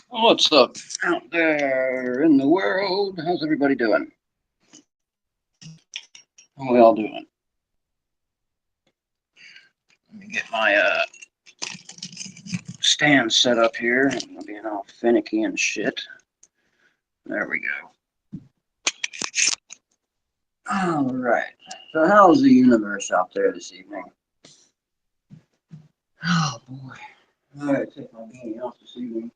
What's up out there in the world? How's everybody doing? How are we all doing? Let me get my stand set up here. I'm being all finicky and shit. There we go. All right. So how's the universe out there this evening? Oh boy. I gotta take my beanie off this evening.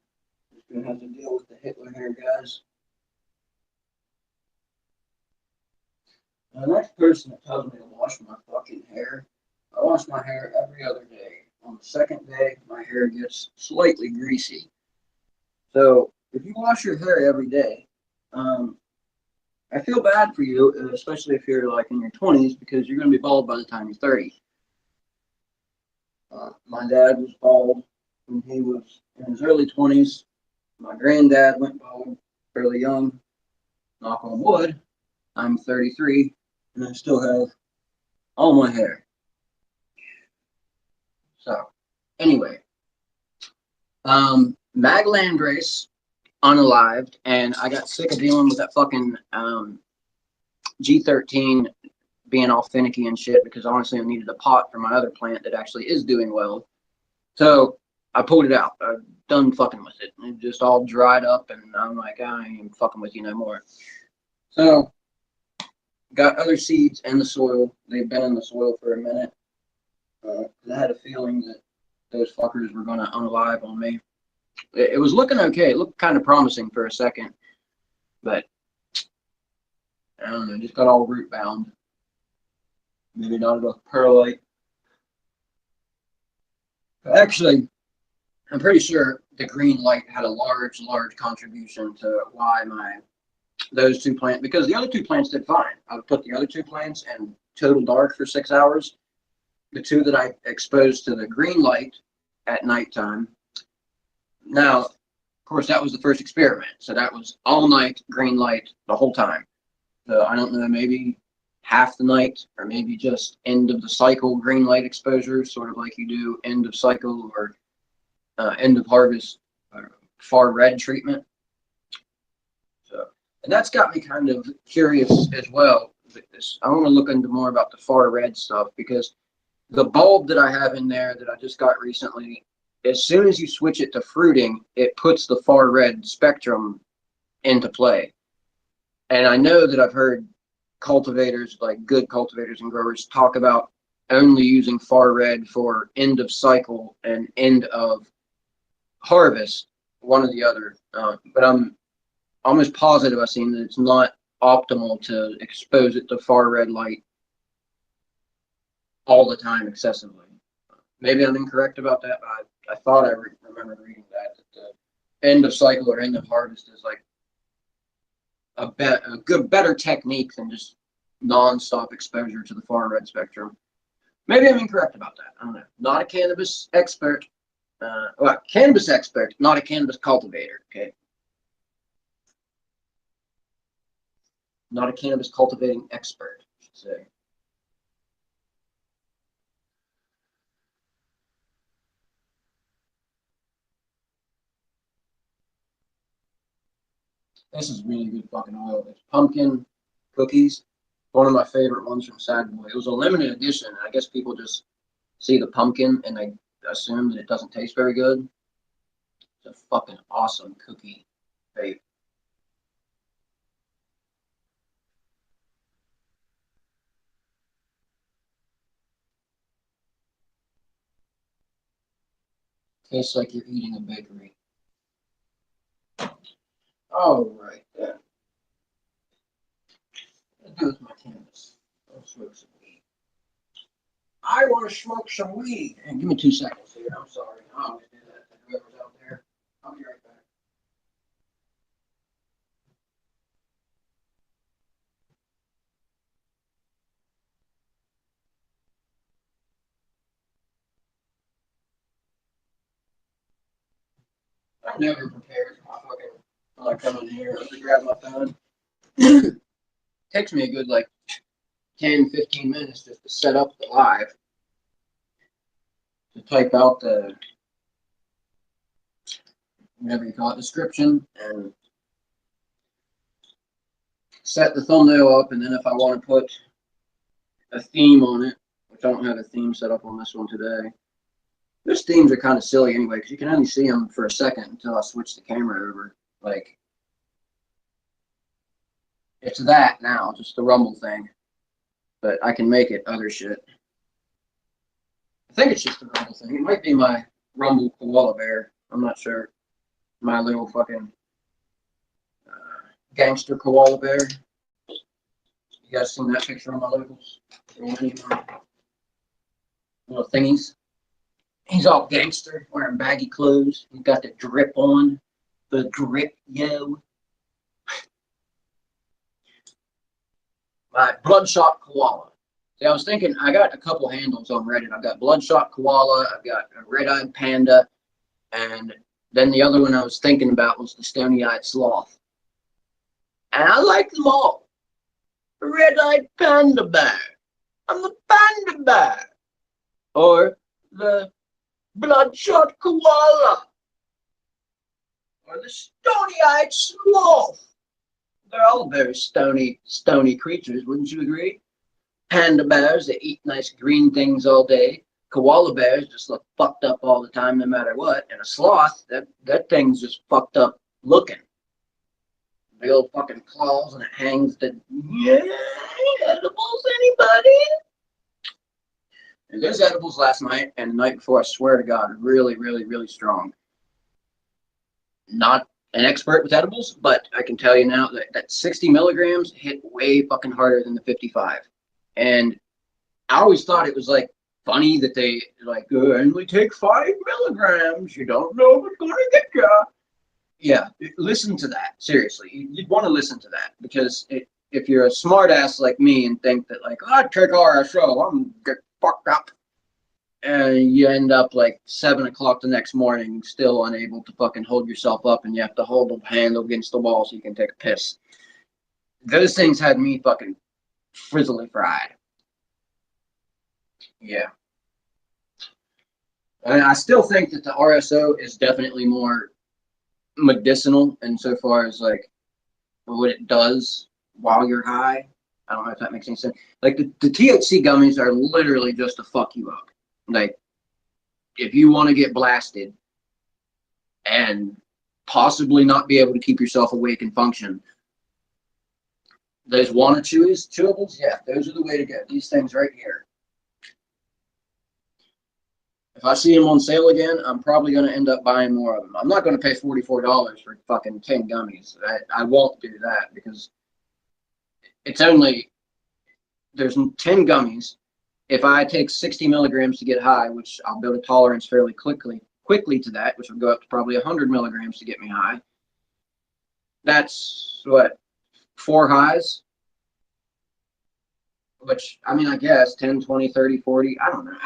Just gonna have to deal with the Hitler hair, guys. The next person that tells me to wash my fucking hair, I wash my hair every other day. On the second day, my hair gets slightly greasy. So if you wash your hair every day, I feel bad for you, especially if you're like in your 20s, because you're going to be bald by the time you're 30. My dad was bald when he was in his early 20s. My granddad went bald fairly young. Knock on wood, I'm 33, and I still have all my hair. So, anyway, Magland race unalived, and I got sick of dealing with that fucking G13 being all finicky and shit, because honestly I needed a pot for my other plant that actually is doing well. So I pulled it out. I'm done fucking with it. It just all dried up, and I'm like, I ain't fucking with you no more. So got other seeds in the soil. They've been in the soil for a minute. I had a feeling that those fuckers were going to unalive on me. It was looking okay. It looked kind of promising for a second, but I don't know. It just got all root bound. Maybe not enough perlite. Actually, I'm pretty sure the green light had a large contribution to why those two plants, because the other two plants did fine. I would put the other two plants in total dark for 6 hours. The two that I exposed to the green light at nighttime. Now, of course, that was the first experiment. So that was all night, green light the whole time. So I don't know, maybe half the night, or maybe just end of the cycle green light exposure, sort of like you do end of cycle or end of harvest far red treatment. So, and that's got me kind of curious as well. I want to look into more about the far red stuff, because the bulb that I have in there that I just got recently, as soon as you switch it to fruiting, it puts the far red spectrum into play. And I know that I've heard cultivators, like good cultivators and growers, talk about only using far red for end of cycle and end of harvest, one or the other. But I'm almost positive I've seen that it's not optimal to expose it to far red light all the time excessively. Maybe I'm incorrect about that, but I thought I remember reading that the end of cycle or end of harvest is like a better technique than just non-stop exposure to the far red spectrum. Maybe I'm incorrect about that. I don't know. Not a cannabis expert. Well, cannabis expert, not a cannabis cultivator. Okay. Not a cannabis cultivating expert, I should say. This is really good fucking oil. It's pumpkin cookies. One of my favorite ones from Sad Boy. It was a limited edition. I guess people just see the pumpkin and they assume that it doesn't taste very good. It's a fucking awesome cookie vape. Tastes like you're eating a bakery. All right, then. Let's do with my cannabis. I'll smoke some weed. I want to smoke some weed. And give me 2 seconds here. I'm sorry. I always do that to whoever's out there. I'll be right back. I'm never prepared for my fucking, when I come in here. I just grab my phone. Takes me a good like 10, 15 minutes just to set up the live, to type out the whatever you call it, description, and set the thumbnail up. And then if I want to put a theme on it, which I don't have a theme set up on this one today. Those themes are kind of silly anyway, because you can only see them for a second until I switch the camera over. Like, it's that now, just the rumble thing. But I can make it other shit. I think it's just the rumble thing. It might be my rumble koala bear. I'm not sure. My little fucking gangster koala bear. You guys seen that picture on my locals? Little thingies. He's all gangster, wearing baggy clothes. He's got the drip on. The drip, yo. My bloodshot koala. See, I was thinking, I got a couple handles on Reddit. I've got bloodshot koala, I've got a red-eyed panda, and then the other one I was thinking about was the stony-eyed sloth. And I like them all. The red-eyed panda bear. I'm the panda bear. Or the bloodshot koala. Or the stony-eyed sloth. They're all very stony creatures, wouldn't you agree? Panda bears, they eat nice green things all day. Koala bears just look fucked up all the time, no matter what. And a sloth, that thing's just fucked up looking. Big old fucking claws, and it hangs the, yeah, edibles, anybody? And there's edibles last night and the night before, I swear to God, really, really, really strong. Not an expert with edibles, but I can tell you now that 60 milligrams hit way fucking harder than the 55. And I always thought it was like funny that they like only take 5 milligrams. You don't know what's gonna get you. Yeah, listen to that. Seriously, you'd want to listen to that, because if you're a smart ass like me and think that like, I take RSO, I'm gonna get fucked up, and you end up like 7 o'clock the next morning still unable to fucking hold yourself up, and you have to hold the handle against the wall so you can take a piss. Those things had me fucking frizzly fried. Yeah. And I still think that the RSO is definitely more medicinal insofar as like what it does while you're high. I don't know if that makes any sense. Like the THC gummies are literally just to fuck you up. Like, if you want to get blasted and possibly not be able to keep yourself awake and function, those chewables, yeah, those are the way to go. These things right here. If I see them on sale again, I'm probably going to end up buying more of them. I'm not going to pay $44 for fucking 10 gummies. I won't do that, because it's only, there's 10 gummies. If I take 60 milligrams to get high, which I'll build a tolerance fairly quickly to that, which will go up to probably 100 milligrams to get me high. That's what, 4 highs? Which, I mean, I guess 10, 20, 30, 40. I don't know.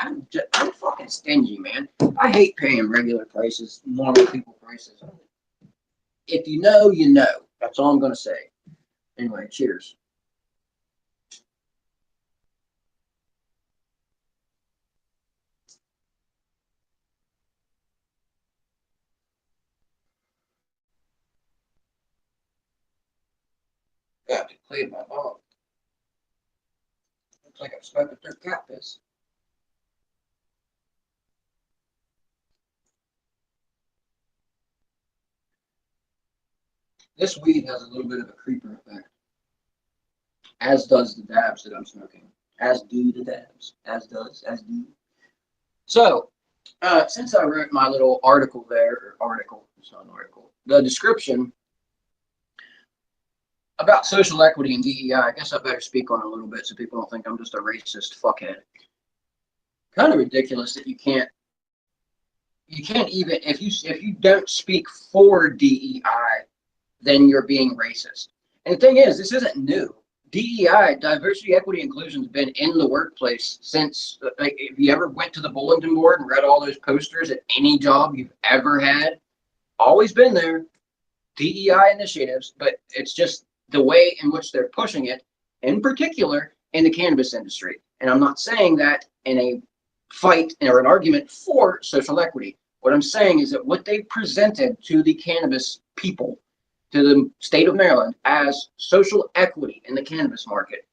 I'm fucking stingy, man. I hate paying regular prices, normal people prices. If you know, you know. That's all I'm going to say. Anyway, cheers. Got to clean my ball. Looks like I've smoked their cat piss. This weed has a little bit of a creeper effect, as does the dabs that I'm smoking. As do the dabs. As do. So, since I wrote my little article there, it's not an article, the description about social equity and DEI, I guess I better speak on it a little bit so people don't think I'm just a racist fuckhead. Kind of ridiculous that you can't even, if you don't speak for DEI, then you're being racist. And the thing is, this isn't new. DEI, diversity, equity, inclusion, has been in the workplace since, like, if you ever went to the bulletin board and read all those posters at any job you've ever had, always been there. DEI initiatives, but it's just the way in which they're pushing it, in particular in the cannabis industry. And I'm not saying that in a fight or an argument for social equity What I'm saying is that what they presented to the cannabis people, to the state of Maryland, as social equity in the cannabis market,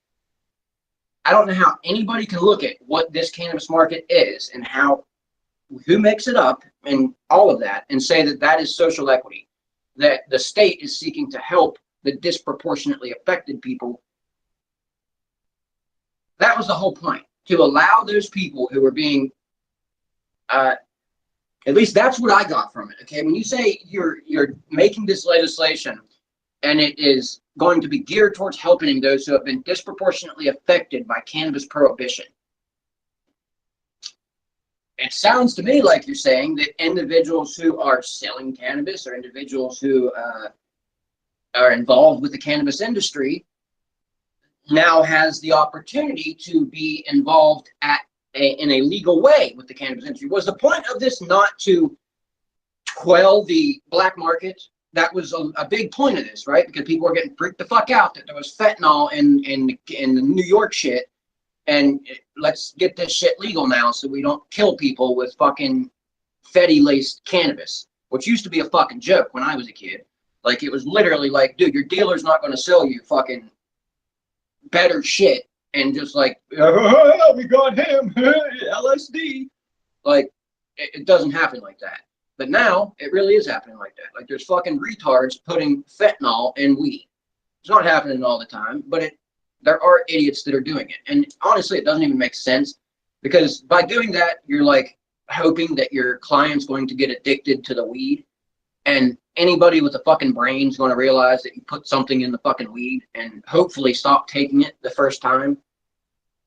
I don't know how anybody can look at what this cannabis market is and who makes it up and all of that and say that that is social equity, that the state is seeking to help the disproportionately affected people. That was the whole point, to allow those people who were being, at least that's what I got from it. Okay, when you say you're making this legislation and it is going to be geared towards helping those who have been disproportionately affected by cannabis prohibition, it sounds to me like you're saying that individuals who are selling cannabis or individuals who are involved with the cannabis industry now has the opportunity to be involved in a legal way with the cannabis industry. Was the point of this not to quell the black market? That was a big point of this, right? Because people were getting freaked the fuck out that there was fentanyl in the New York shit, and let's get this shit legal now so we don't kill people with fucking fetty-laced cannabis, which used to be a fucking joke when I was a kid. Like, it was literally like, dude, your dealer's not going to sell you fucking better shit and just like, oh, we got him, LSD. Like, it doesn't happen like that. But now it really is happening like that. Like, there's fucking retards putting fentanyl in weed. It's not happening all the time, but there are idiots that are doing it. And honestly, it doesn't even make sense, because by doing that, you're like hoping that your client's going to get addicted to the weed. And anybody with a fucking brain is going to realize that you put something in the fucking weed and hopefully stop taking it the first time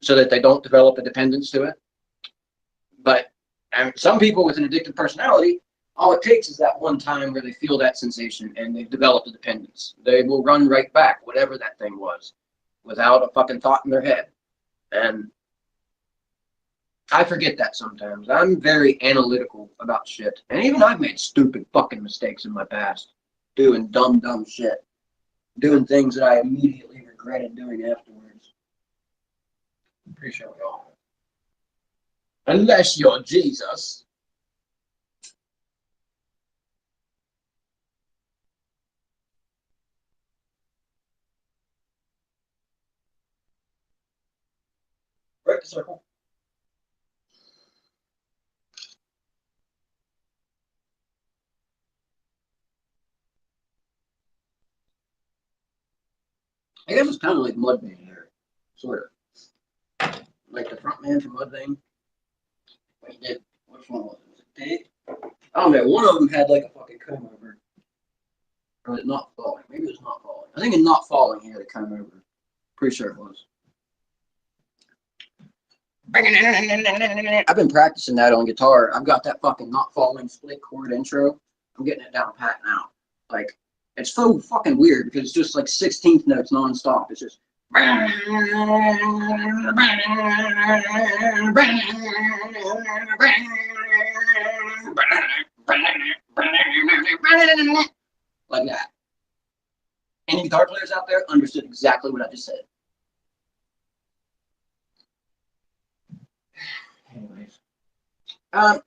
so that they don't develop a dependence to it. But some people with an addictive personality, all it takes is that one time where they feel that sensation and they've developed a dependence. They will run right back, whatever that thing was, without a fucking thought in their head. And I forget that sometimes. I'm very analytical about shit. And even I've made stupid fucking mistakes in my past. Doing dumb shit. Doing things that I immediately regretted doing afterwards. I'm pretty sure we all have. Unless you're Jesus. Break the circle. I guess it's kind of like Mudvayne here, sort of. Like the front man from Mudvayne. He did, which one was it? Was it Dave? I don't know, one of them had like a fucking comb over. Or was it Not Falling? Maybe it was Not Falling. I think in Not Falling he had a comb over. Pretty sure it was. I've been practicing that on guitar. I've got that fucking Not Falling split chord intro. I'm getting it down pat now. Like, it's so fucking weird because it's just like 16th notes nonstop. It's just like that. Any guitar players out there understood exactly what I just said. Anyways,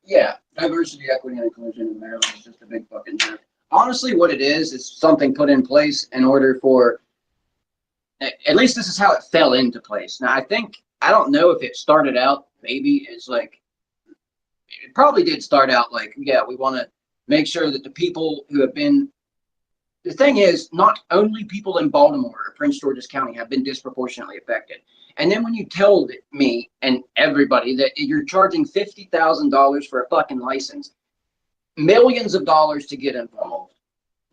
yeah, diversity, equity, and inclusion in Maryland is just a big fucking joke. Honestly, what it is something put in place in order for, at least this is how it fell into place. Now, I don't know if it started out, maybe it's like, it probably did start out like, yeah, we want to make sure that the people who have been, the thing is, not only people in Baltimore or Prince George's County have been disproportionately affected. And then when you tell me and everybody that you're charging $50,000 for a fucking license, millions of dollars to get involved,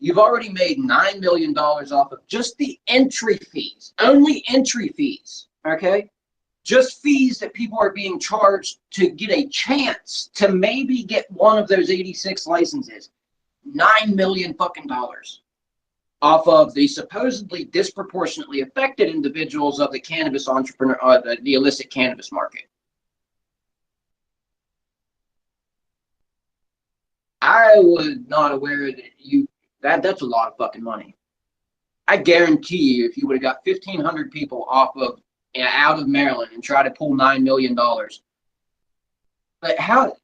you've already made $9 million off of just the entry fees, only entry fees, okay? Just fees that people are being charged to get a chance to maybe get one of those 86 licenses. $9 million fucking dollars off of the supposedly disproportionately affected individuals of the cannabis entrepreneur, the illicit cannabis market. I was not aware that that's a lot of fucking money. I guarantee you, if you would have got 1,500 people off of out of Maryland and try to pull $9 million, but how?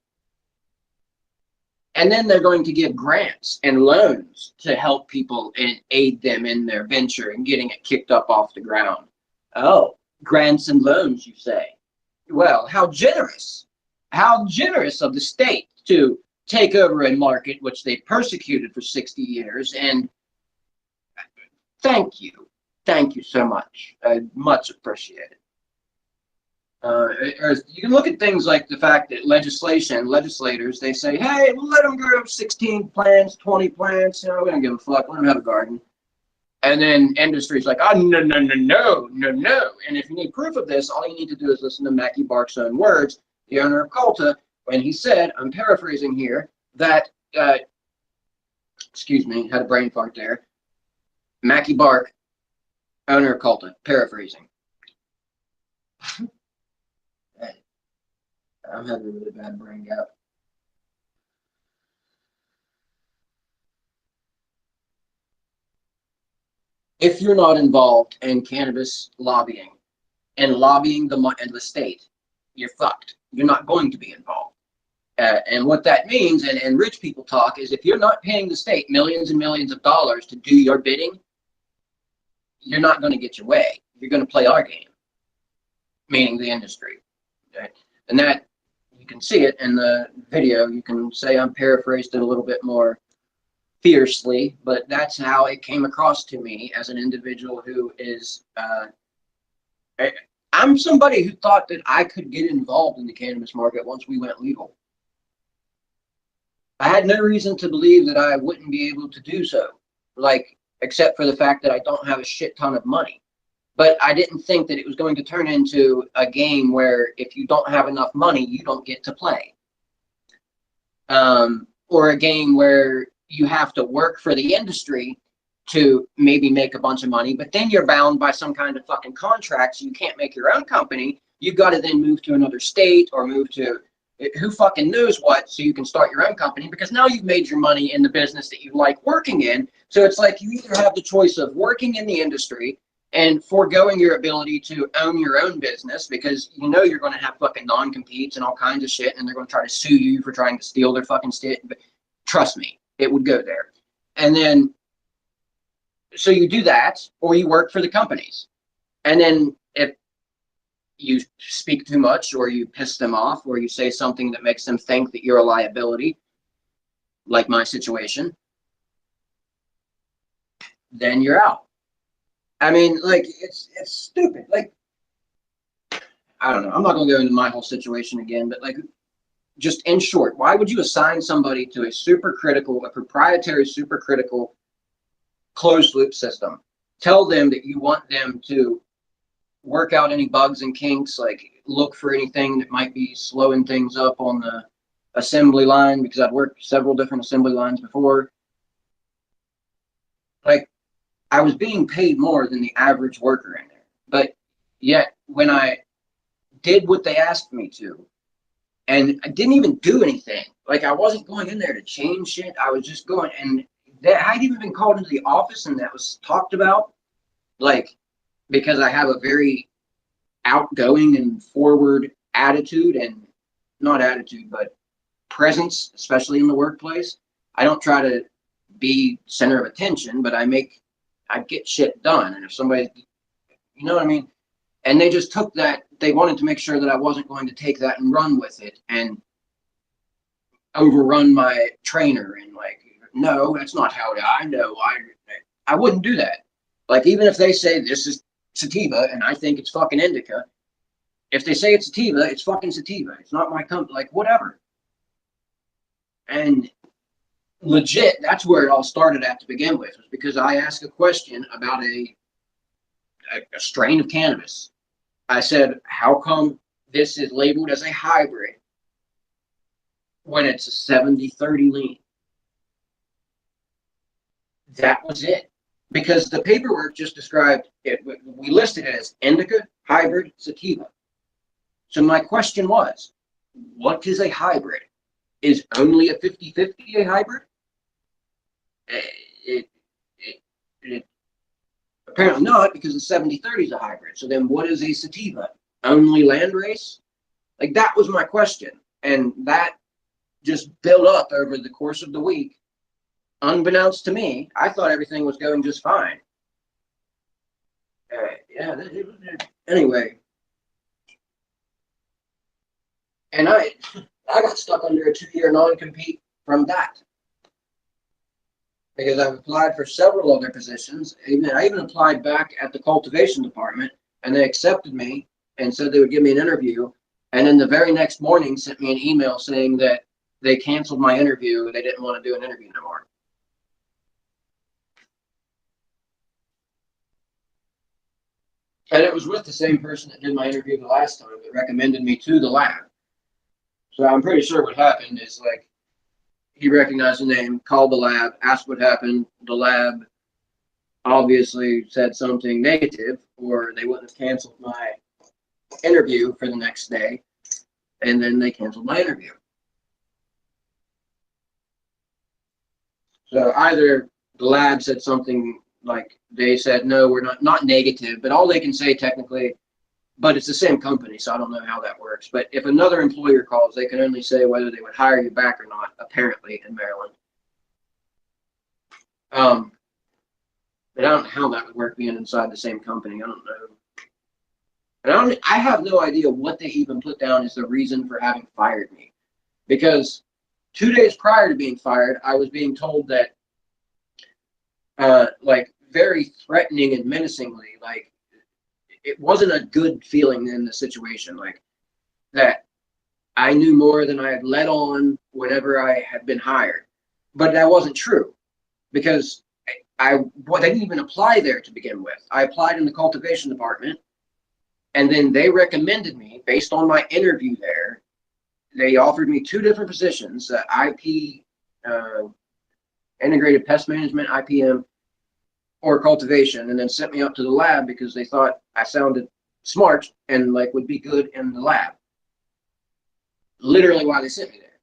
And then they're going to give grants and loans to help people and aid them in their venture and getting it kicked up off the ground. Oh, grants and loans, you say? Well, how generous of the state to take over a market which they persecuted for 60 years. And thank you so much. Much appreciated. You can look at things like the fact that legislators, they say, hey, we'll let them grow 16 plants, 20 plants, we don't give a fuck, let them have a garden. And then industry's like, oh, no. And if you need proof of this, all you need to do is listen to Mackie Barch's own words, the owner of Culta, when he said, I'm paraphrasing here, that, excuse me, had a brain fart there, Mackie Barch, owner of Culta, paraphrasing. I'm having a really bad brain gap. If you're not involved in cannabis lobbying and lobbying the state, you're fucked. You're not going to be involved. And what that means, and rich people talk, is if you're not paying the state millions and millions of dollars to do your bidding, you're not going to get your way. You're going to play our game, meaning the industry. Okay? And that, you can see it in the video. You can say I'm paraphrased it a little bit more fiercely, but that's how it came across to me as an individual who is, I'm somebody who thought that I could get involved in the cannabis market once we went legal. I had no reason to believe that I wouldn't be able to do so, except for the fact that I don't have a shit ton of money. But I didn't think that it was going to turn into a game where if you don't have enough money, you don't get to play. Or a game where you have to work for the industry to maybe make a bunch of money, but then you're bound by some kind of fucking contract, so you can't make your own company. You've got to then move to another state or move to who fucking knows what, so you can start your own company, because now you've made your money in the business that you like working in. So it's like you either have the choice of working in the industry and foregoing your ability to own your own business, because you know you're going to have fucking non-competes and all kinds of shit, and they're going to try to sue you for trying to steal their fucking shit. But trust me, it would go there. And then, so you do that, or you work for the companies. And then if you speak too much, or you piss them off, or you say something that makes them think that you're a liability, like my situation, then you're out. I mean, it's stupid. I don't know. I'm not going to go into my whole situation again, but just in short, why would you assign somebody to a proprietary supercritical closed loop system? Tell them that you want them to work out any bugs and kinks, look for anything that might be slowing things up on the assembly line, because I've worked several different assembly lines before. I was being paid more than the average worker in there, but yet when I did what they asked me to, and I didn't even do anything, I wasn't going in there to change shit. I was just going, and I'd even been called into the office, and that was talked about, because I have a very outgoing and forward attitude, and not attitude, but presence, especially in the workplace. I don't try to be center of attention, but I get shit done. And if somebody, you know what I mean? And they just took that, they wanted to make sure that I wasn't going to take that and run with it and overrun my trainer. And no, that's not how I know. I wouldn't do that. Even if they say this is sativa and I think it's fucking indica, if they say it's sativa, it's fucking sativa. It's not my company, whatever. And legit, that's where it all started at to begin with, was because I asked a question about a strain of cannabis. I said, how come this is labeled as a hybrid when it's a 70-30 lean? That was it. Because the paperwork just described it, we listed it as indica, hybrid, sativa. So my question was, what is a hybrid? Is only a 50-50 a hybrid? Apparently not, because the 70-30 is a hybrid. So then what is a sativa? Only landrace? That was my question. And that just built up over the course of the week. Unbeknownst to me, I thought everything was going just fine. Yeah, anyway. And I got stuck under a 2-year non-compete from that. Because I've applied for several other positions. I even applied back at the cultivation department, and they accepted me and said they would give me an interview. And then the very next morning sent me an email saying that they canceled my interview. They didn't want to do an interview no more. And it was with the same person that did my interview the last time that recommended me to the lab. So I'm pretty sure what happened is like he recognized the name, called the lab, asked what happened. The lab obviously said something negative, or they wouldn't have canceled my interview for the next day. And then they canceled my interview. So either the lab said something like they said, no, we're not negative, but all they can say technically, but it's the same company, so I don't know how that works. But if another employer calls, they can only say whether they would hire you back or not, apparently, in Maryland. But I don't know how that would work being inside the same company. I don't know. And I have no idea what they even put down as the reason for having fired me. Because 2 days prior to being fired, I was being told that, like, very threatening and menacingly, like, it wasn't a good feeling in the situation, like that I knew more than I had let on whenever I had been hired. But that wasn't true, because I didn't even apply there to begin with. I applied in the cultivation department, and then they recommended me based on my interview there. They offered me 2 different positions, IP, integrated pest management, IPM, or cultivation, and then sent me up to the lab because they thought I sounded smart and like would be good in the lab. Literally why they sent me there.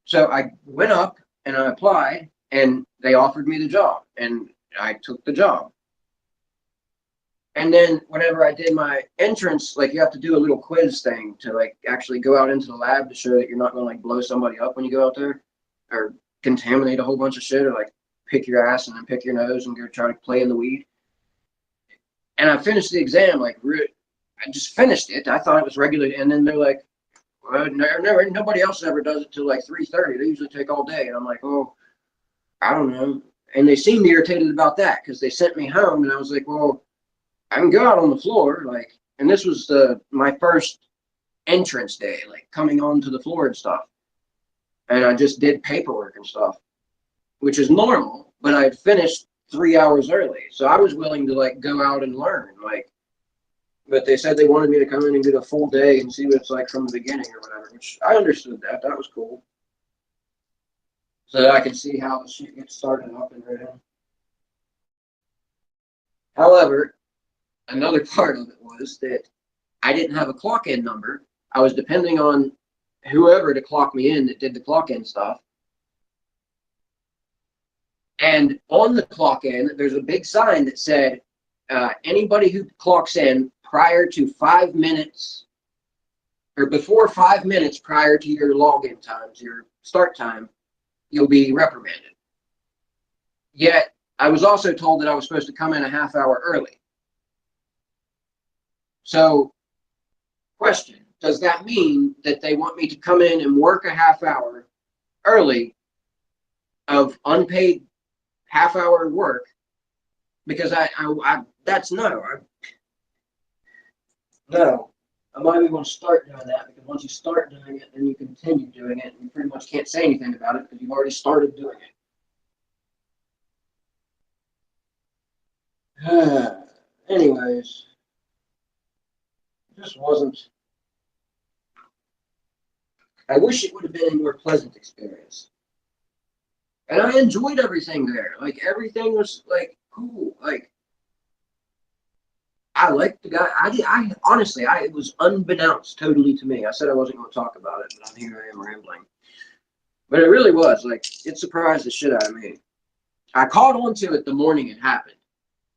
So I went up and I applied, and they offered me the job, and I took the job. And then whenever I did my entrance, like, you have to do a little quiz thing to like actually go out into the lab to show that you're not going to like blow somebody up when you go out there, or contaminate a whole bunch of shit, or like pick your ass and then pick your nose and go try to play in the weed. And I finished the exam, like, I just finished it. I thought it was regular. And then they're like, well, nobody else ever does it till like 3:30. They usually take all day. And I'm like, oh, I don't know. And they seemed irritated about that because they sent me home, and I was like, well, I can go out on the floor. Like, and this was my first entrance day, like coming onto the floor and stuff. And I just did paperwork and stuff, which is normal, but I had finished 3 hours early. So I was willing to like go out and learn, like, but they said they wanted me to come in and do a full day and see what it's like from the beginning or whatever, which I understood that. That was cool. So that I could see how the shit gets started up and running. However, another part of it was that I didn't have a clock-in number. I was depending on whoever to clock me in that did the clock-in stuff. And on the clock-in, there's a big sign that said, anybody who clocks in prior to 5 minutes, or before 5 minutes prior to your login times, your start time, you'll be reprimanded. Yet, I was also told that I was supposed to come in a half hour early. So, question, does that mean that they want me to come in and work a half hour early of unpaid half-hour work? Because that's no. I'm not even going to start doing that, because once you start doing it, then you continue doing it, and you pretty much can't say anything about it because you've already started doing it. Anyways, it just wasn't. I wish it would have been a more pleasant experience. And I enjoyed everything there. Like, everything was like cool. Like, I liked the guy. I honestly, it was unbeknownst totally to me. I said I wasn't going to talk about it, but here I am rambling. But it really was, like, it surprised the shit out of me. I caught on to it the morning it happened.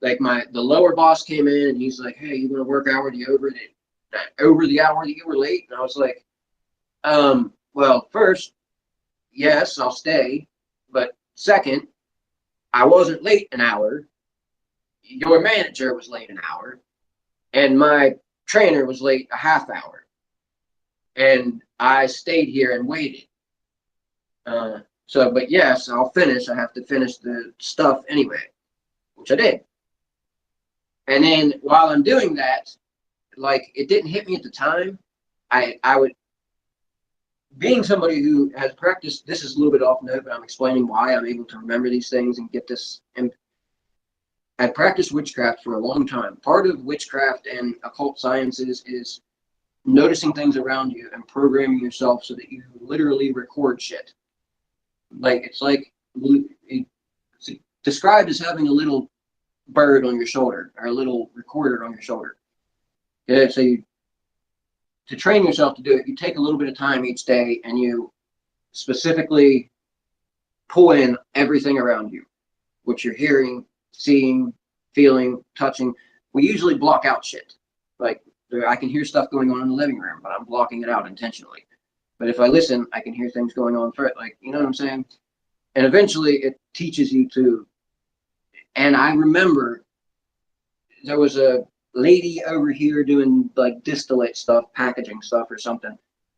Like, the lower boss came in and he's like, hey, you want to work over the hour that you were late? And I was like, well, first, yes, I'll stay. But second, I wasn't late an hour. Your manager was late an hour. And my trainer was late a half hour. And I stayed here and waited. But yes, I'll finish. I have to finish the stuff anyway, which I did. And then while I'm doing that, like, it didn't hit me at the time. I would, being somebody who has practiced, this is a little bit off note, but I'm explaining why I'm able to remember these things and get this. And I've practiced witchcraft for a long time. Part of witchcraft and occult sciences is noticing things around you and programming yourself so that you literally record shit. Like, it's described as having a little bird on your shoulder, or a little recorder on your shoulder. Yeah, so to train yourself to do it, you take a little bit of time each day and you specifically pull in everything around you, what you're hearing, seeing, feeling, touching. We usually block out shit. Like, I can hear stuff going on in the living room, but I'm blocking it out intentionally. But if I listen, I can hear things going on for it. Like, you know what I'm saying? And eventually it teaches you to. And I remember there was a lady over here doing like distillate stuff, packaging stuff or something.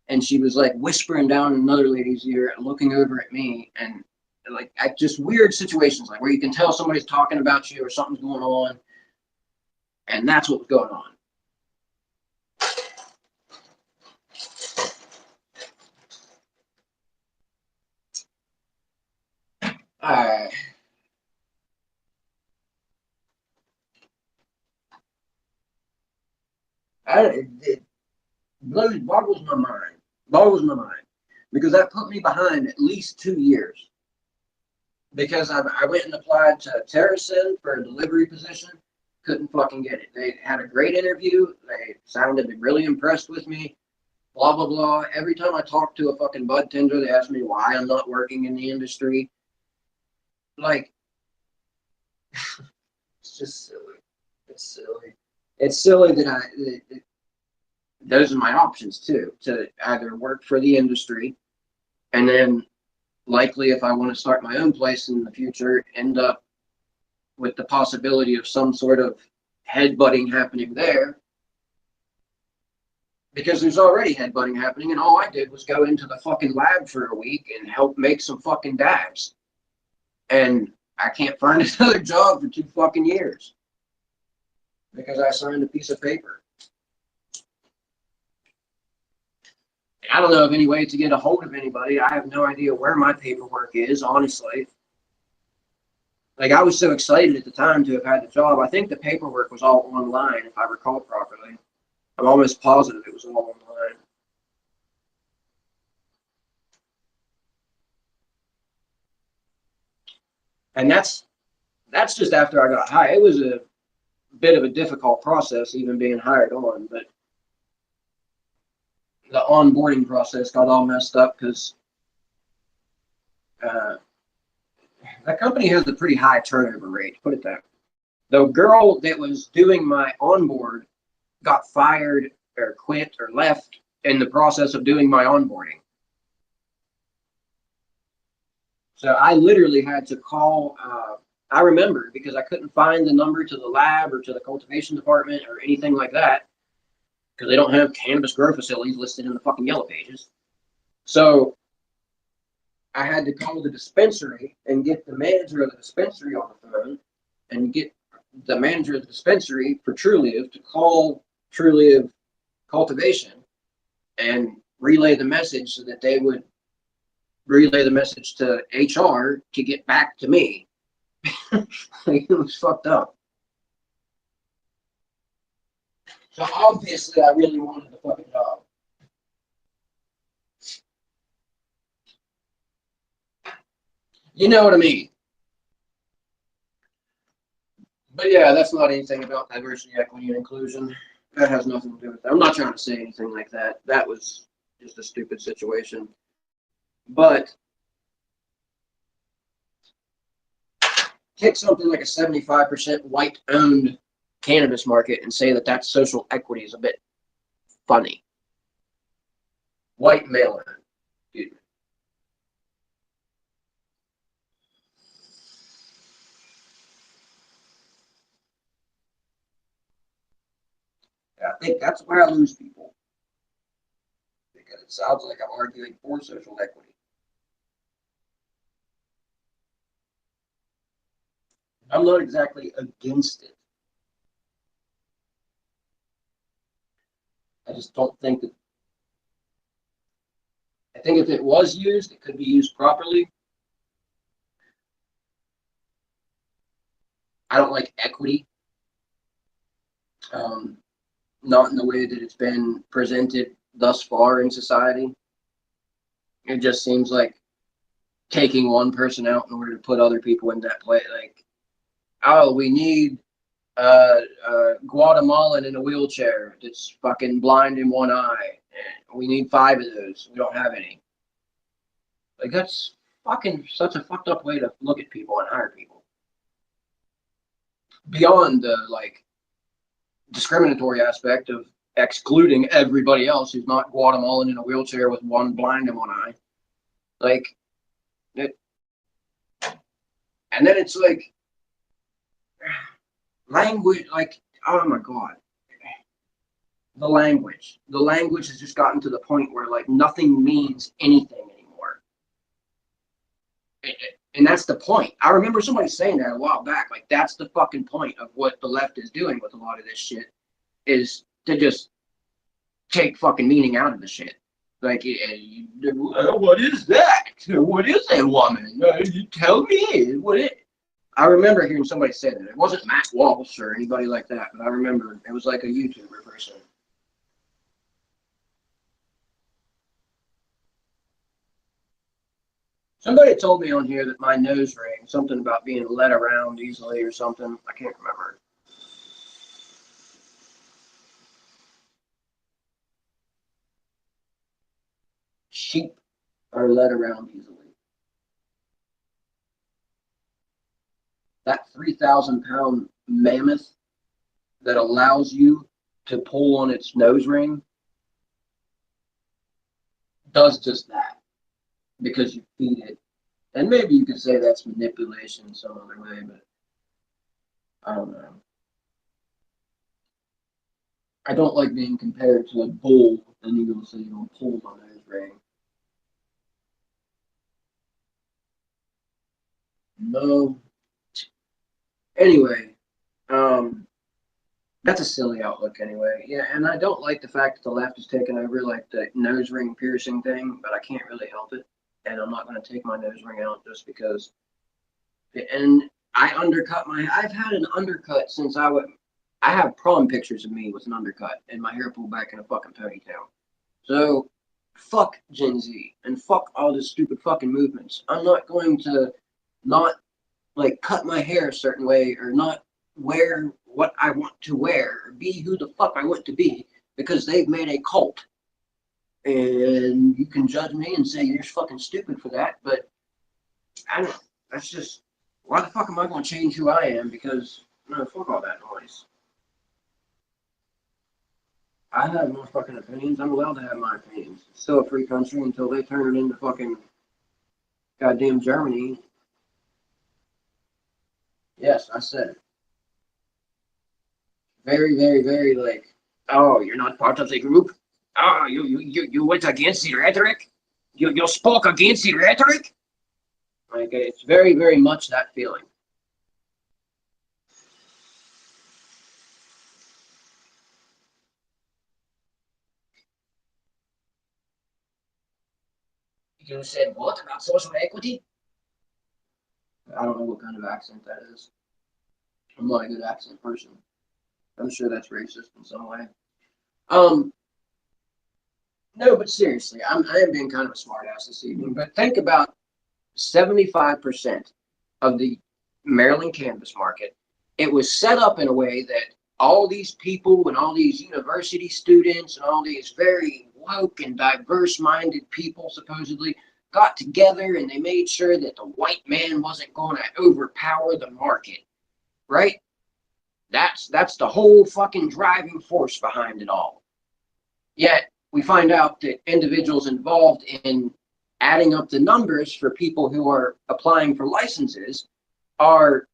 And she was like whispering down in another lady's ear and looking over at me. And like, just weird situations, like where you can tell somebody's talking about you or something's going on. And that's what was going on. It boggles my mind, because that put me behind at least 2 years, because I went and applied to Theyre for a delivery position, couldn't fucking get it. They had a great interview, they sounded really impressed with me, blah blah blah. Every time I talked to a fucking bud tender, they asked me why I'm not working in the industry. Like, it's just silly. It's silly that those are my options too, to either work for the industry and then likely, if I want to start my own place in the future, end up with the possibility of some sort of headbutting happening there, because there's already headbutting happening, and all I did was go into the fucking lab for a week and help make some fucking dabs. And I can't find another job for 2 fucking years because I signed a piece of paper. I don't know of any way to get a hold of anybody. I have no idea where my paperwork is, honestly. Like, I was so excited at the time to have had the job. I think the paperwork was all online, if I recall properly. I'm almost positive it was all online. And that's just after I got hired. It was a bit of a difficult process, even being hired on, but the onboarding process got all messed up because that company has a pretty high turnover rate, put it that way. The girl that was doing my onboard got fired or quit or left in the process of doing my onboarding. So I literally had to call, I remember, because I couldn't find the number to the lab or to the cultivation department or anything like that, because they don't have cannabis grow facilities listed in the fucking yellow pages. So I had to call the dispensary and get the manager of the dispensary on the phone and get the manager of the dispensary for TrueLive to call TrueLive Cultivation and relay the message so that they would relay the message to HR to get back to me. It was fucked up. So obviously I really wanted the fucking job. You know what I mean? But yeah, that's not anything about diversity, equity, and inclusion. That has nothing to do with that. I'm not trying to say anything like that. That was just a stupid situation. But take something like a 75% white-owned cannabis market and say that that's social equity is a bit funny. White male-owned. I think that's where I lose people. Because it sounds like I'm arguing for social equity. I'm not exactly against it. I just don't think that. I think if it was used, it could be used properly. I don't like equity. Not in the way that it's been presented thus far in society. It just seems like taking one person out in order to put other people in that place. Like, oh, we need Guatemalan in a wheelchair that's fucking blind in one eye. We need 5 of those. We don't have any. Like, that's fucking such a fucked up way to look at people and hire people. Beyond the, like, discriminatory aspect of excluding everybody else who's not Guatemalan in a wheelchair with one blind in one eye. Like, it, and then it's like, language, like, oh my God. The language has just gotten to the point where, like, nothing means anything anymore. And that's the point. I remember somebody saying that a while back. Like, that's the fucking point of what the left is doing with a lot of this shit, is to just take fucking meaning out of the shit. Like, what is that? What is a woman? You tell me. What is? I remember hearing somebody say that. It wasn't Matt Walsh or anybody like that, but I remember it was like a YouTuber person. Somebody told me on here that my nose ring, something about being led around easily or something. I can't remember. Sheep are led around easily. That 3,000-pound mammoth that allows you to pull on its nose ring does just that because you feed it. And maybe you could say that's manipulation some other way, but I don't know. I don't like being compared to a bull, and you're going to say you don't pull my nose ring. No. Anyway, that's a silly outlook anyway. Yeah, and I don't like the fact that the left has taken over, like, the nose ring piercing thing, but I can't really help it. And I'm not going to take my nose ring out just because. And I undercut I've had an undercut since I have prom pictures of me with an undercut and my hair pulled back in a fucking ponytail. So, fuck Gen Z and fuck all this stupid fucking movements. I'm not going to not, like, cut my hair a certain way or not wear what I want to wear or be who the fuck I want to be because they've made a cult. And you can judge me and say you're fucking stupid for that, but I don't know. That's just, why the fuck am I going to change who I am? Because, no, fuck all that noise. I have my fucking opinions. I'm allowed to have my opinions. It's still a free country until they turn it into fucking goddamn Germany. Yes, I said it. Very, very, very, like, oh, you're not part of the group? Oh, you went against the rhetoric? You spoke against the rhetoric? Like, it's very, very much that feeling. You said what about social equity? I don't know what kind of accent that is. I'm not a good accent person. I'm sure that's racist in some way. No, but seriously, I am being kind of a smart ass this evening. But think about 75% of the Maryland cannabis market. It was set up in a way that all these people and all these university students and all these very woke and diverse-minded people supposedly got together and they made sure that the white man wasn't going to overpower the market, right? That's the whole fucking driving force behind it all. Yet we find out that individuals involved in adding up the numbers for people who are applying for licenses are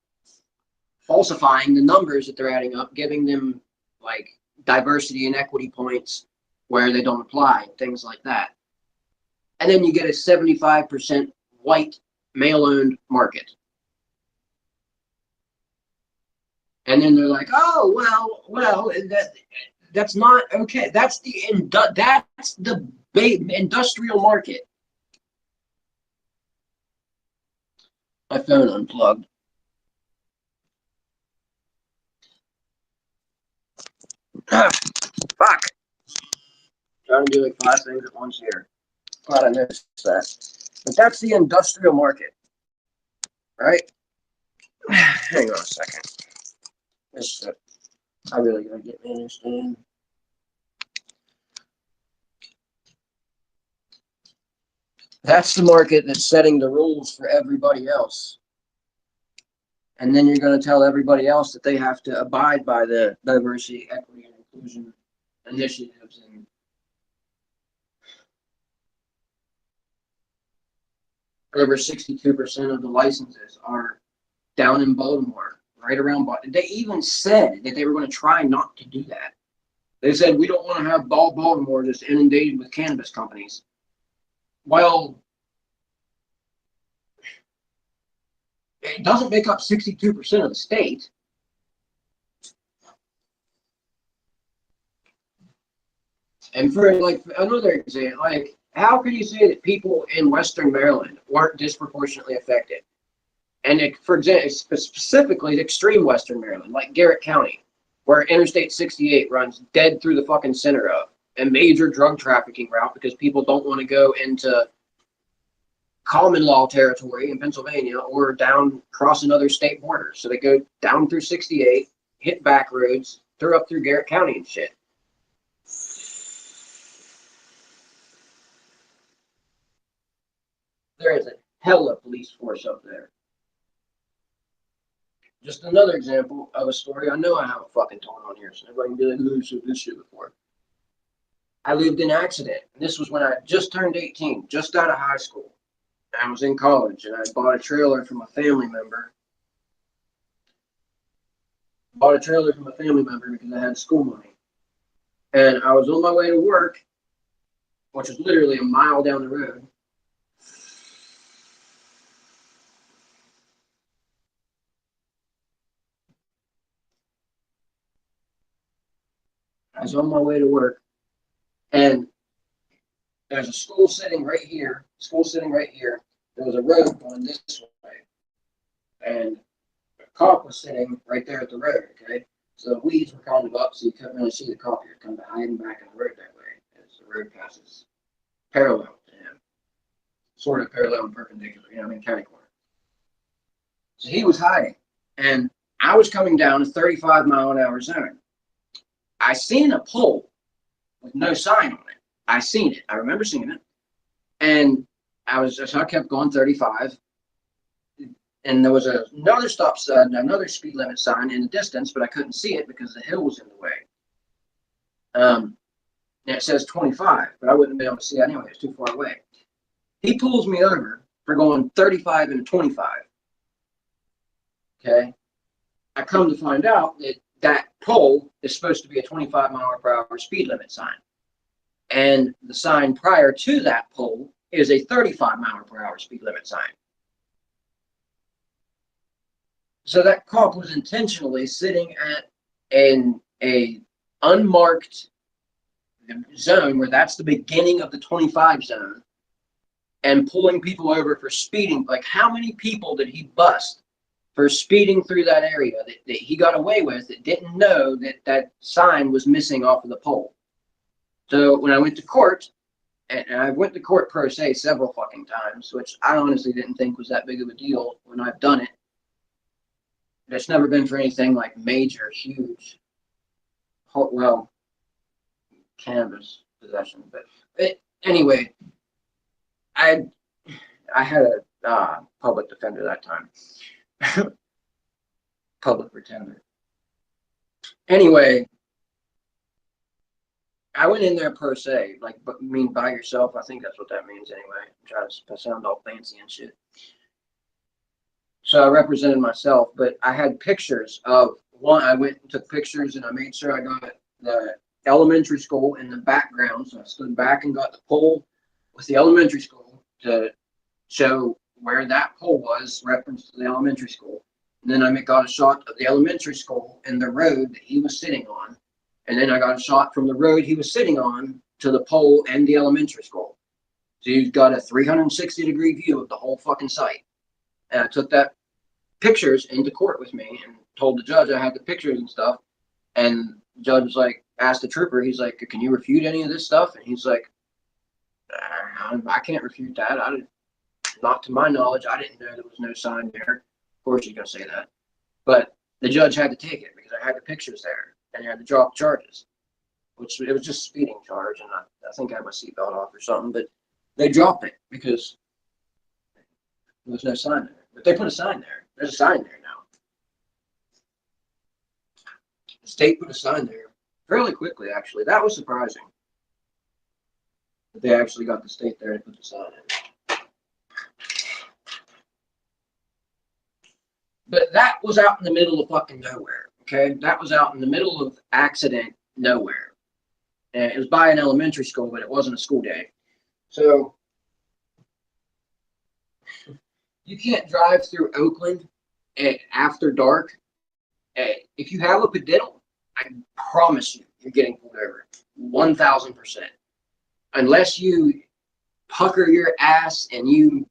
falsifying the numbers that they're adding up, giving them, like, diversity and equity points where they don't apply, things like that. And then you get a 75% white male-owned market. And then they're like, oh, well, that's not okay. That's the industrial market. My phone unplugged. Fuck. Trying to do like 5 things at once here. Glad I noticed that. But that's the industrial market, right? Hang on a second. This I really gotta get me understand. That's the market that's setting the rules for everybody else. And then you're going to tell everybody else that they have to abide by the diversity, equity, and inclusion initiatives. And over 62% of the licenses are down in Baltimore, right around Baltimore. They even said that they were going to try not to do that. They said, we don't want to have Baltimore just inundated with cannabis companies. Well, it doesn't make up 62% of the state. And for like another example, like how can you say that people in Western Maryland weren't disproportionately affected? And it, for example, specifically extreme Western Maryland, like Garrett County, where Interstate 68 runs dead through the fucking center of a major drug trafficking route because people don't want to go into common law territory in Pennsylvania or down cross another state border. So they go down through 68, hit back roads, through up through Garrett County and shit. There is a hell of police force up there. Just another example of a story I know I haven't fucking told on here, so everybody can be like, oh, so this shit before. I lived in an accident. This was when I just turned 18, just out of high school. I was in college, and I bought a trailer from a family member. Bought a trailer from a family member because I had school money. And I was on my way to work, which was literally a mile down the road. I was on my way to work, and there's a school sitting right here, There was a road going this way, and a cop was sitting right there at the road, okay? So the weeds were kind of up, so you couldn't really see the cop. He was kind of hiding back in the road that way as the road passes parallel to him. Sort of parallel and perpendicular, you know, I mean, county corner. So he was hiding, and I was coming down a 35-mile-an-hour zone. I seen a pole with no sign on it. I seen it. I remember seeing it. And so I kept going 35. And there was another stop sign, another speed limit sign in the distance, but I couldn't see it because the hill was in the way. And it says 25, but I wouldn't be able to see it anyway. It's too far away. He pulls me over for going 35 and 25. Okay. I come to find out that that pole is supposed to be a 25-mile-per-hour speed limit sign. And the sign prior to that pole is a 35-mile-per-hour speed limit sign. So that cop was intentionally sitting at a unmarked zone where that's the beginning of the 25 zone and pulling people over for speeding. Like, how many people did he bust for speeding through that area that he got away with that didn't know that that sign was missing off of the pole? So when I went to court, and I went to court pro se several fucking times, which I honestly didn't think was that big of a deal when I've done it. It's never been for anything like major, huge, well, cannabis possession. But anyway, I had a public defender that time. Public pretender. Anyway, I went in there per se, like, but mean by yourself. I think that's what that means anyway. Try to sound all fancy and shit. So I represented myself, but I had pictures of one. I went and took pictures, and I made sure I got the elementary school in the background. So I stood back and got the pole with the elementary school to show where that pole was, reference to the elementary school. And then I got a shot of the elementary school and the road that he was sitting on. And then I got a shot from the road he was sitting on to the pole and the elementary school. So you've got a 360-degree view of the whole fucking site. And I took that pictures into court with me and told the judge I had the pictures and stuff. And the judge was like, asked the trooper, he's like, can you refute any of this stuff? And he's like, I can't refute that. Not to my knowledge, I didn't know there was no sign there. Of course he's going to say that. But the judge had to take it because I had the pictures there and I had to drop charges, which it was just a speeding charge. And I think I had my seatbelt off or something, but they dropped it because there was no sign there. But they put a sign there. There's a sign there now. The state put a sign there fairly quickly, actually. That was surprising. But they actually got the state there to put the sign in. But that was out in the middle of fucking nowhere, okay? That was out in the middle of accident nowhere. And it was by an elementary school, but it wasn't a school day. So you can't drive through Oakland after dark. If you have a pediddle, I promise you, you're getting pulled over. 1,000%. Unless you pucker your ass and you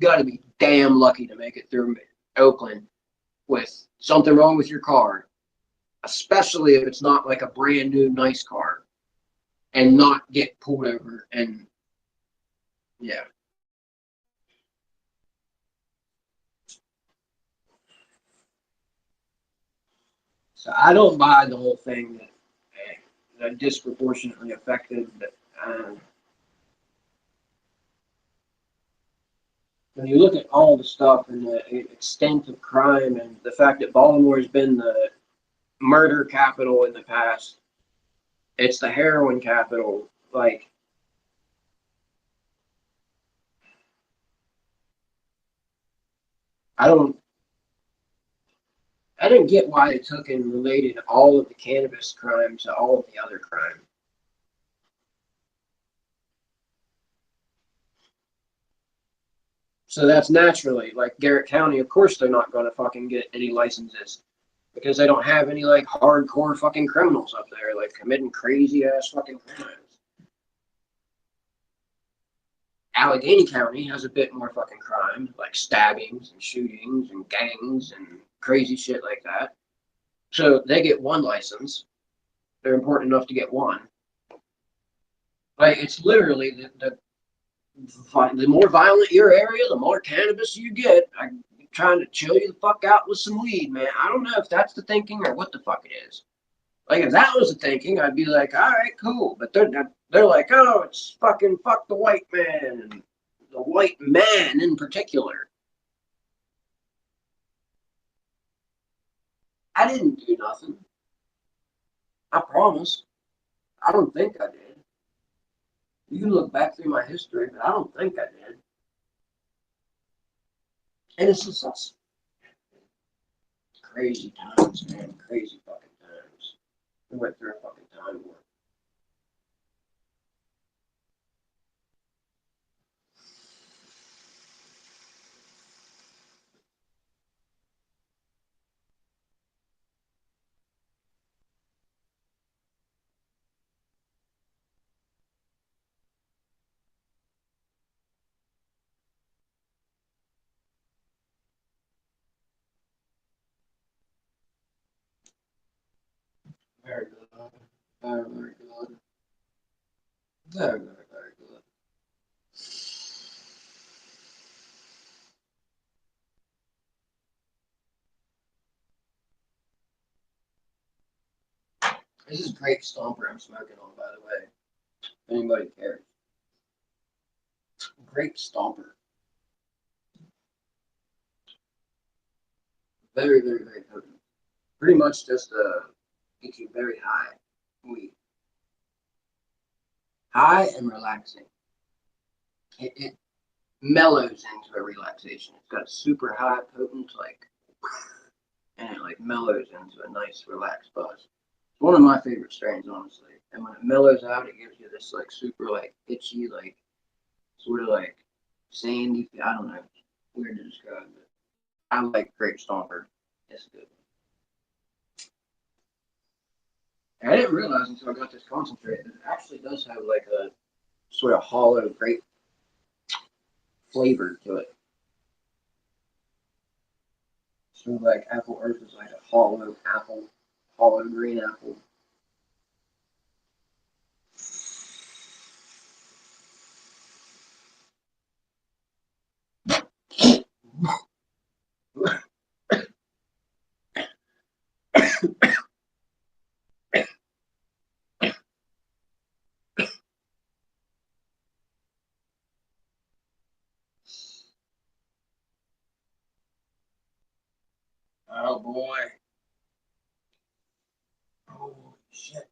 got to be damn lucky to make it through Oakland with something wrong with your car, especially if it's not like a brand new nice car, and not get pulled over. And yeah. So I don't buy the whole thing that disproportionately affected. When you look at all the stuff and the extent of crime and the fact that Baltimore has been the murder capital in the past, it's the heroin capital. Like, I didn't get why they took and related all of the cannabis crime to all of the other crime. So that's naturally, like Garrett County, of course they're not going to fucking get any licenses because they don't have any like hardcore fucking criminals up there, like committing crazy ass fucking crimes. Allegheny County has a bit more fucking crime, like stabbings and shootings and gangs and crazy shit like that. So they get one license. They're important enough to get one. Like, it's literally the more violent your area, the more cannabis you get. I'm trying to chill you the fuck out with some weed, man. I don't know if that's the thinking or what the fuck it is. Like, if that was the thinking, I'd be like, all right, cool. But they're like, oh, it's fucking fuck the white man, and the white man in particular. I didn't do nothing. I promise. I don't think I did. You can look back through my history, but I don't think I did. And it's just us. Crazy times, man. Crazy fucking times. We went through a fucking time war. Very good. Very, very good. Very, very, very good. This is grape stomper I'm smoking on, by the way. If anybody cares. Grape stomper. Very, very, very potent. Pretty much just gets you very high weed. High and relaxing. It mellows into a relaxation. It's got a super high potent, like, and it like mellows into a nice relaxed buzz. one of my favorite strains, honestly. And when it mellows out, it gives you this like super like itchy, like sort of like sandy. I don't know, weird to describe, but I like Grape Stomper. It's good. And I didn't realize until I got this concentrate that it actually does have like a sort of hollow grape flavor to it. So like Apple Earth is like a hollow apple, hollow green apple. Oh boy. Oh shit.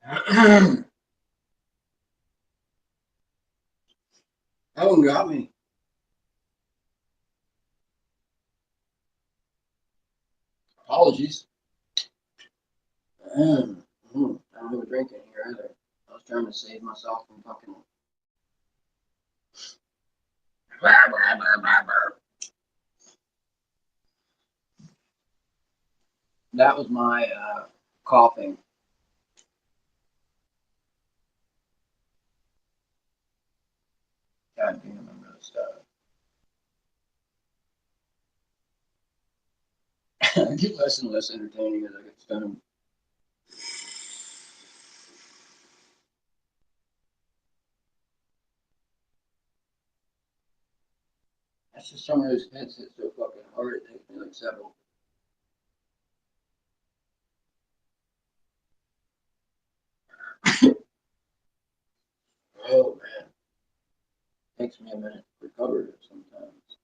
That one got me. Apologies. I don't have a drink in here either. I was trying to save myself from fucking. That was my coughing. God damn, I'm really stuck. I get less and less entertaining as I get stoned. That's just some of those hits hit so fucking hard it takes me like several. Oh man. Takes me a minute to recover sometimes.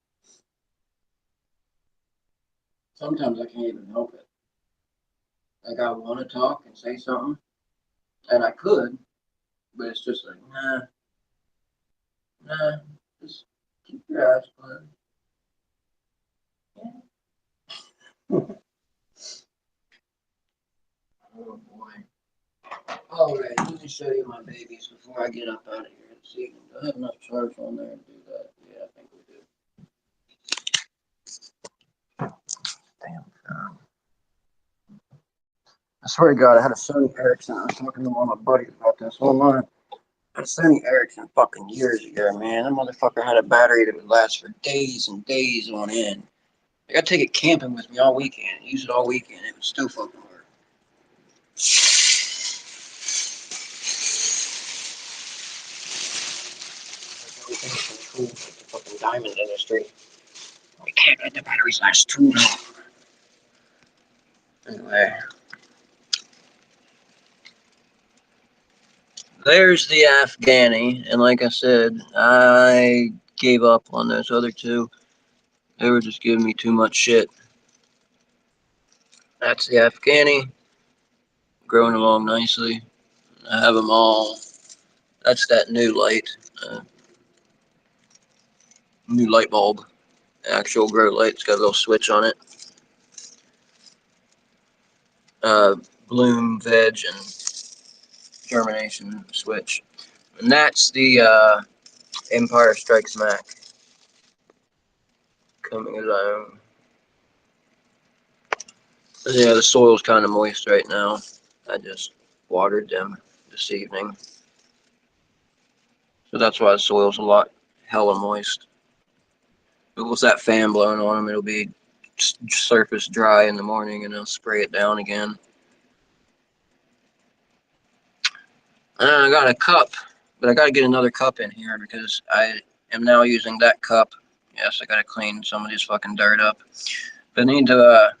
Sometimes I can't even help it. Like I want to talk and say something, and I could, but it's just like, nah, just keep your eyes closed. Yeah. Oh boy. All right, let me show you my babies before I get up out of here this evening. Do I have enough charge on there to do that? Yeah, I think we do. Damn. I swear to God, I had a Sony Ericsson. I was talking to one of my buddies about this online. I had a Sony Ericsson fucking years ago, man. That motherfucker had a battery that would last for days and days on end. I got to take it camping with me all weekend, use it all weekend. It was still fucking work. Everything's controlled like the fucking diamond industry. We can't let the batteries last too long. Anyway. There's the Afghani, and like I said, I gave up on those other two. They were just giving me too much shit. That's the Afghani, growing along nicely. I have them all. That's that new light, new light bulb, actual grow light. It's got a little switch on it. Bloom, veg, and germination switch. And that's the Empire Strikes Mac coming along. Yeah, the soil's kind of moist right now. I just watered them this evening. So that's why the soil's a lot hella moist. But with that fan blowing on them, it'll be surface dry in the morning and I'll spray it down again. And I got a cup, but I got to get another cup in here because I am now using that cup. Yes, I got to clean some of this fucking dirt up. But I need to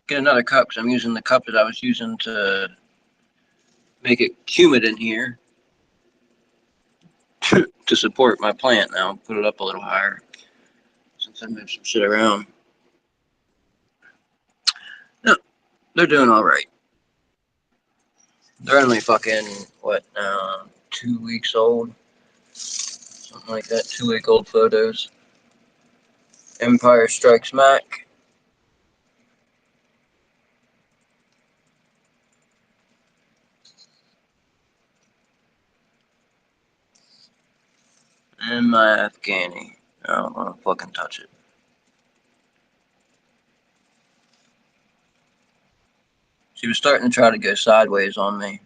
get another cup because I'm using the cup that I was using to make it humid in here to support my plant now. Put it up a little higher since I moved some shit around. No, they're doing all right. They're only fucking, what, 2 weeks old? Something like that, 2-week-old photos. Empire Strikes Mac. And my Afghani. I don't want to fucking touch it. She was starting to try to go sideways on me.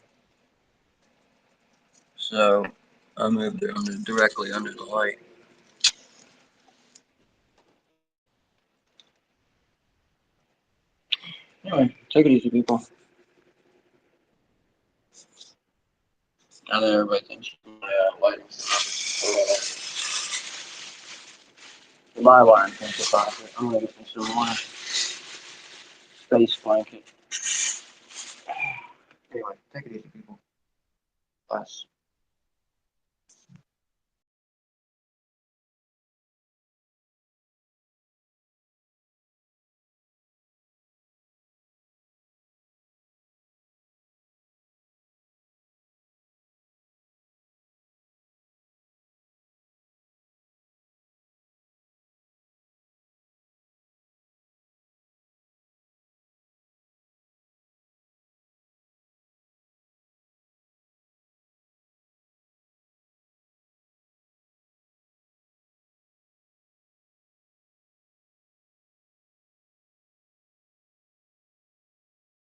So I moved her directly under the light. Anyway, take it easy, people. I know everybody thinks lighting. My line intensifies it. I'm gonna get me some more space blanket. Anyway, take it easy, people. Bye.